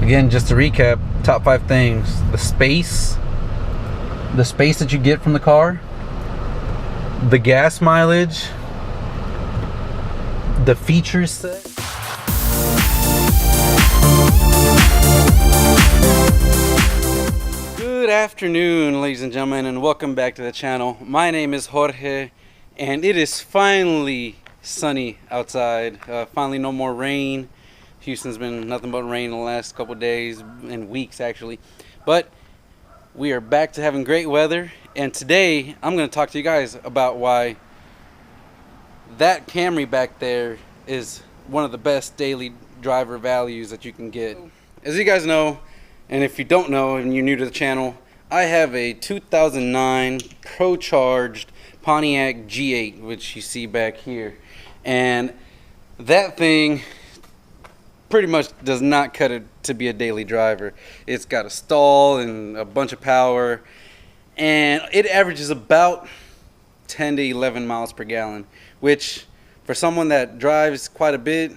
Again, just to recap, top 5 things: the space that you get from the car, the gas mileage, the feature set. Good afternoon, ladies and gentlemen, and welcome back to the channel. My name is Jorge, and it is finally sunny outside. Finally, no more rain. Houston's been nothing but rain the last couple days and weeks, actually. But we are back to having great weather, and today I'm going to talk to you guys about why that Camry back there is one of the best daily driver values that you can get. As you guys know, and if you don't know and you're new to the channel, I have a 2009 Pro-Charged Pontiac G8, which you see back here. And that thing pretty much does not cut it to be a daily driver. It's got a stall and a bunch of power, and it averages about 10 to 11 miles per gallon, which for someone that drives quite a bit,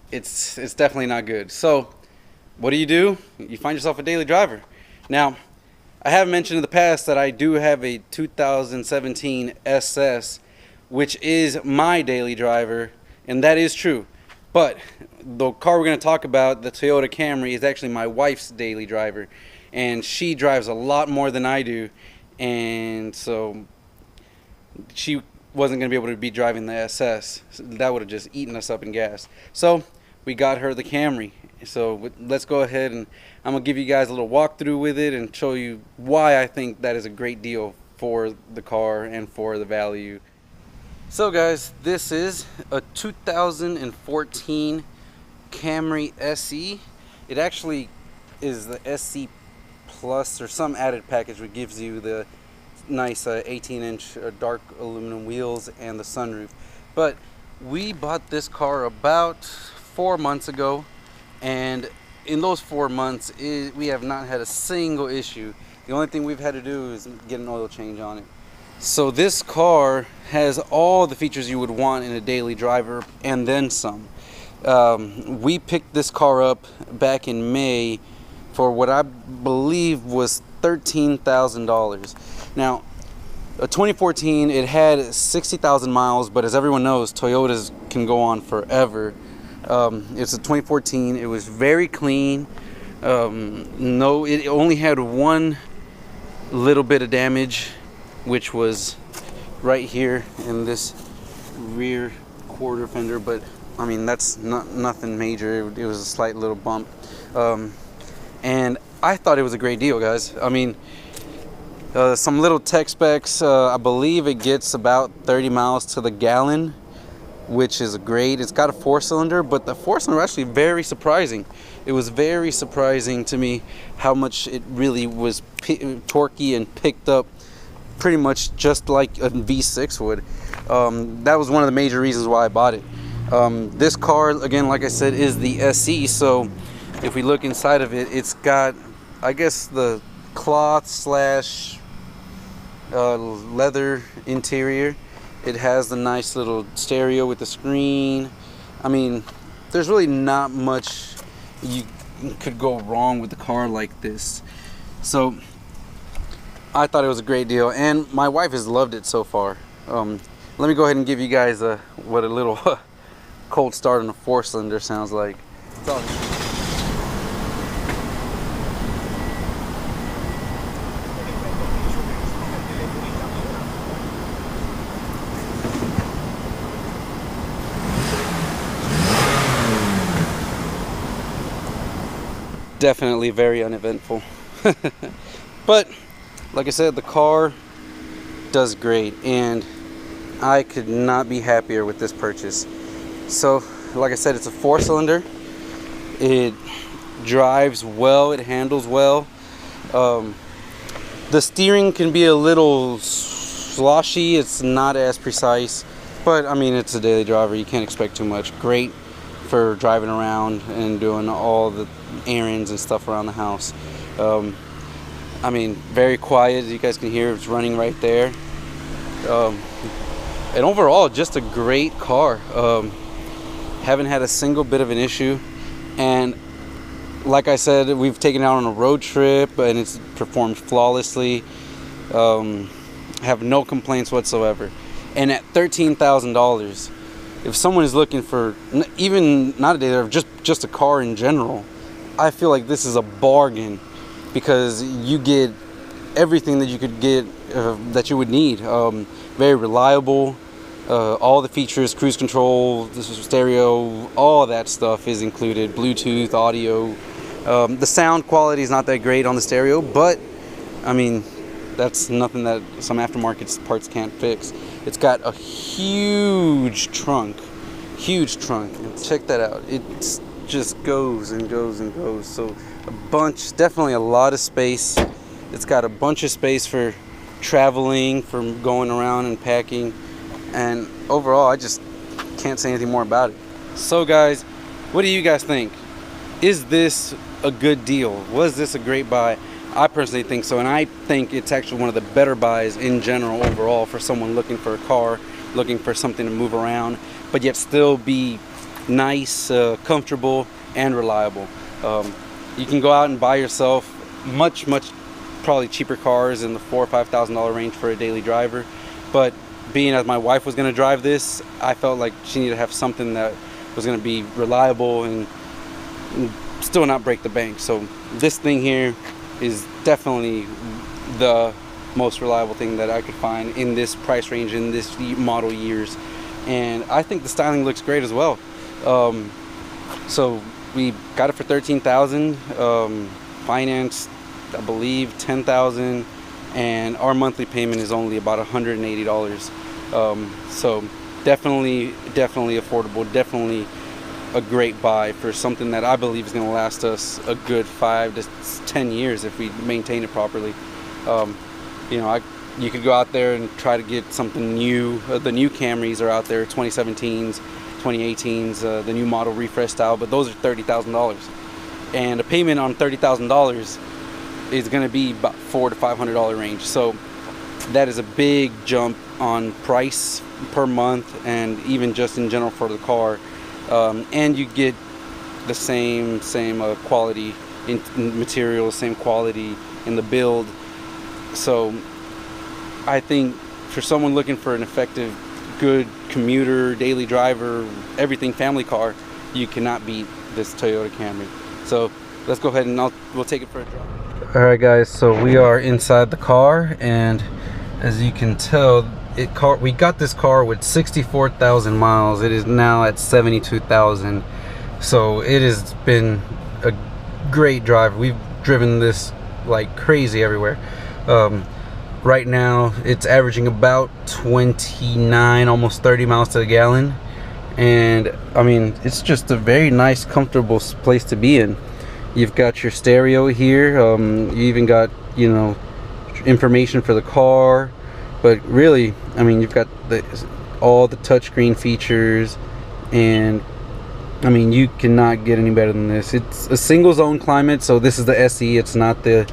it's definitely not good. So what do? You find yourself a daily driver. Now, I have mentioned in the past that I do have a 2017 SS, which is my daily driver, and that is true. But the car we're going to talk about, the Toyota Camry, is actually my wife's daily driver, and she drives a lot more than I do, and so she wasn't going to be able to be driving the SS. That would have just eaten us up in gas. So we got her the Camry. So let's go ahead, and I'm going to give you guys a little walkthrough with it and show you why I think that is a great deal for the car and for the value. So guys, this is a 2014 Camry SE. It actually is the SC Plus or some added package which gives you the nice 18-inch dark aluminum wheels and the sunroof. But we bought this car about 4 months ago, and in those 4 months we have not had a single issue. The only thing we've had to do is get an oil change on it. So this car has all the features you would want in a daily driver and then some. We picked this car up back in May for what I believe was $13,000. Now, a 2014, it had 60,000 miles, but as everyone knows, Toyotas can go on forever. It's a 2014. It was very clean. It only had one little bit of damage, which was right here in this rear quarter fender, but I mean that's nothing major. It was a slight little bump, and I thought it was a great deal, guys. I mean, some little tech specs. I believe it gets about 30 miles to the gallon, which is great. It's got a 4-cylinder, but the 4-cylinder actually very surprising. It was very surprising to me how much it really was torquey and picked up pretty much just like a V6 would. That was one of the major reasons why I bought it. This car, again, like I said, is the SE, so if we look inside of it, it's got, I guess, the cloth slash leather interior. It has the nice little stereo with the screen. I mean, there's really not much you could go wrong with the car like this. So I thought it was a great deal, and my wife has loved it so far. Let me go ahead and give you guys what a little cold start on a 4-cylinder sounds like. Definitely very uneventful. But like I said, the car does great, and I could not be happier with this purchase. So like I said, it's a 4-cylinder. It drives well, it handles well. The steering can be a little sloshy, it's not as precise, but I mean, it's a daily driver, you can't expect too much. Great for driving around and doing all the errands and stuff around the house. I mean, very quiet, as you guys can hear, it's running right there. And overall, just a great car. Haven't had a single bit of an issue. And like I said, we've taken it out on a road trip and it's performed flawlessly. Have no complaints whatsoever. And at $13,000, if someone is looking for even not a daily, just a car in general, I feel like this is a bargain, because you get everything that you could get that you would need. Very reliable, all the features, cruise control, stereo, all that stuff is included. Bluetooth, audio. The sound quality is not that great on the stereo, but I mean, that's nothing that some aftermarket parts can't fix. It's got a huge trunk. Check that out. It just goes and goes and goes. So definitely a lot of space. It's got a bunch of space for traveling, for going around and packing. And overall, I just can't say anything more about it. So guys, what do you guys think? Is this a good deal? Was this a great buy? I personally think so, and I think it's actually one of the better buys in general overall for someone looking for a car, looking for something to move around, but yet still be nice, comfortable, and reliable. You can go out and buy yourself much probably cheaper cars in the $4,000 or $5,000 range for a daily driver, but being as my wife was going to drive this, I felt like she needed to have something that was going to be reliable and still not break the bank. So this thing here is definitely the most reliable thing that I could find in this price range, in this model years. And I think the styling looks great as well. So we got it for $13,000, financed I believe $10,000, and our monthly payment is only about $180. So definitely affordable, definitely a great buy for something that I believe is going to last us a good 5 to 10 years if we maintain it properly. You know, you could go out there and try to get something new. The new Camrys are out there, 2017s, 2018s, the new model refresh style, but those are $30,000. And a payment on $30,000 is going to be about $400 to $500 range. So that is a big jump on price per month, and even just in general for the car. And you get the same quality in materials, same quality in the build. So I think for someone looking for an effective, good commuter, daily driver, everything family car, you cannot beat this Toyota Camry. So let's go ahead and we'll take it for a drive. All right guys, so we are inside the car, and as you can tell, we got this car with 64,000 miles. It is now at 72,000. So it has been a great drive. We've driven this like crazy everywhere. Right now it's averaging about 29, almost 30 miles to the gallon. And I mean, it's just a very nice, comfortable place to be in. You've got your stereo here. You even got, you know, information for the car. But really, I mean, you've got all the touchscreen features, and I mean, you cannot get any better than this. It's a single zone climate, so this is the SE. It's not the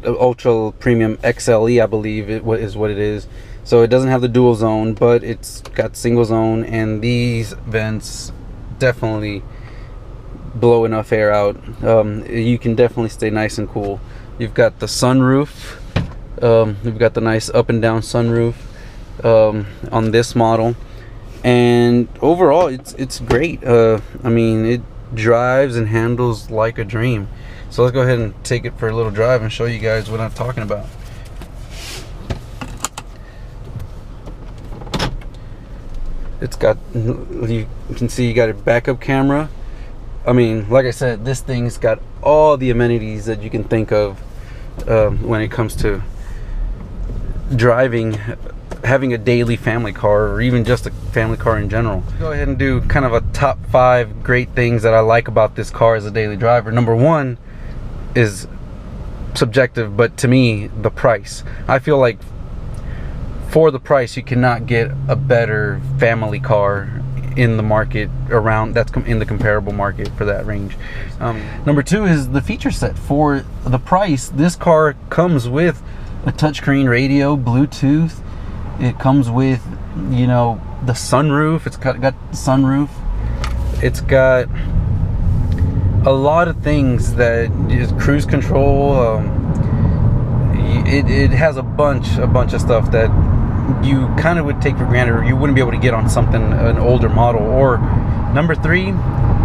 ultra premium XLE, I believe is what it is. So it doesn't have the dual zone, but it's got single zone, and these vents definitely blow enough air out. You can definitely stay nice and cool. You've got the sunroof. We've got the nice up and down sunroof on this model, and overall it's great. I mean, it drives and handles like a dream. So let's go ahead and take it for a little drive and show you guys what I'm talking about. It's got, you can see, you got a backup camera. I mean, like I said, this thing's got all the amenities that you can think of when it comes to driving, having a daily family car, or even just a family car in general. Go ahead and do kind of a top 5 great things that I like about this car as a daily driver. Number 1 is subjective, but to me, the price. I feel like for the price, you cannot get a better family car in the market around, that's in the comparable market for that range. Number 2 is the feature set. For the price, this car comes with a touchscreen radio, Bluetooth. It comes with, you know, the sunroof. It's got the sunroof. It's got a lot of things that is cruise control. It has a bunch of stuff that you kind of would take for granted, or you wouldn't be able to get on something, an older model. Or number three,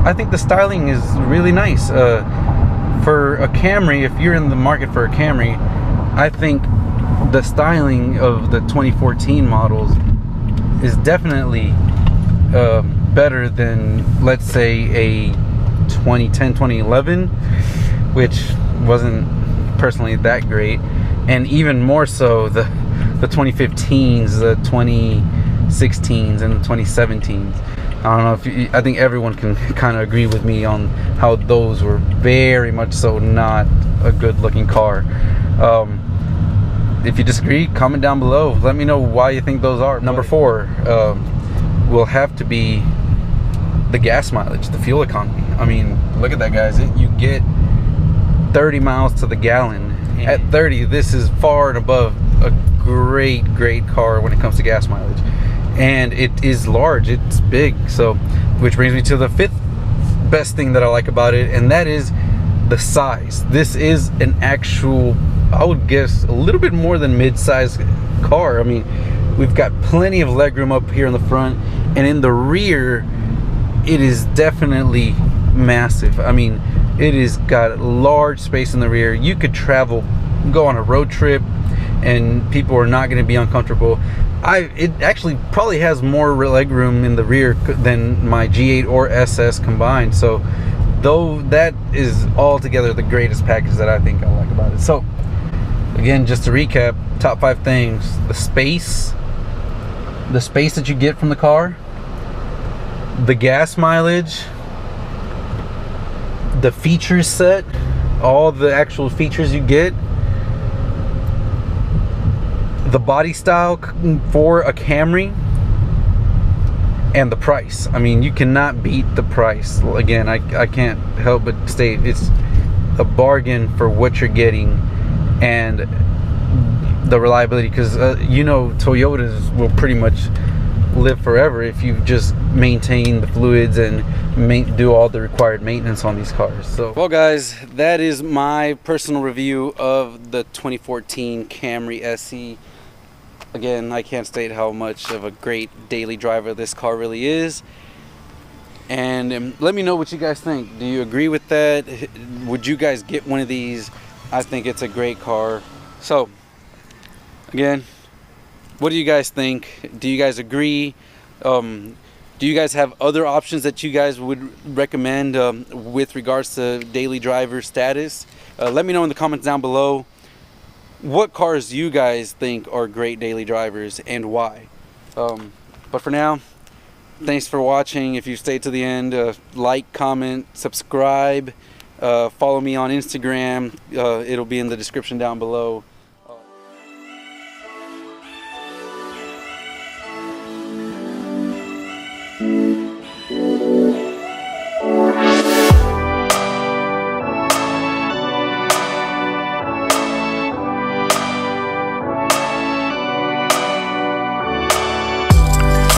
I think the styling is really nice. For a Camry, if you're in the market for a Camry, I think the styling of the 2014 models is definitely better than, let's say, a 2010, 2011, which wasn't personally that great. And even more so the 2015s, the 2016s, and the 2017s. I don't know if you, I think everyone can kind of agree with me on how those were very much so not a good looking car. If you disagree, comment down below. Let me know why you think those are. Number four will have to be the gas mileage, the fuel economy. I mean, look at that, guys. You get 30 miles to the gallon. At 30, this is far and above a great car when it comes to gas mileage. And it is large, it's big. So, which brings me to the fifth best thing that I like about it, and that is the size. This is an actual, I would guess, a little bit more than mid-size car. I mean, we've got plenty of legroom up here in the front, and in the rear, it is definitely massive. I mean, it is got large space in the rear. You could travel, go on a road trip, and people are not going to be uncomfortable. It actually probably has more legroom in the rear than my G8 or SS combined. So, though, that is altogether the greatest package that I think I like about it. So, again, just to recap, top 5 things: the space that you get from the car, the gas mileage, the feature set, all the actual features you get, the body style for a Camry, and the price. I mean, you cannot beat the price. Again, I can't help but state it's a bargain for what you're getting, and the reliability, because you know, Toyotas will pretty much live forever if you just maintain the fluids and do all the required maintenance on these cars. So, well, guys, that is my personal review of the 2014 Camry SE. Again, I can't state how much of a great daily driver this car really is. And let me know what you guys think. Do you agree with that? Would you guys get one of these? I think it's a great car. So, again, what do you guys think? Do you guys agree? Do you guys have other options that you guys would recommend with regards to daily driver status? Let me know in the comments down below what cars you guys think are great daily drivers and why. But for now, thanks for watching. If you stayed to the end, like, comment, subscribe, follow me on Instagram. It'll be in the description down below.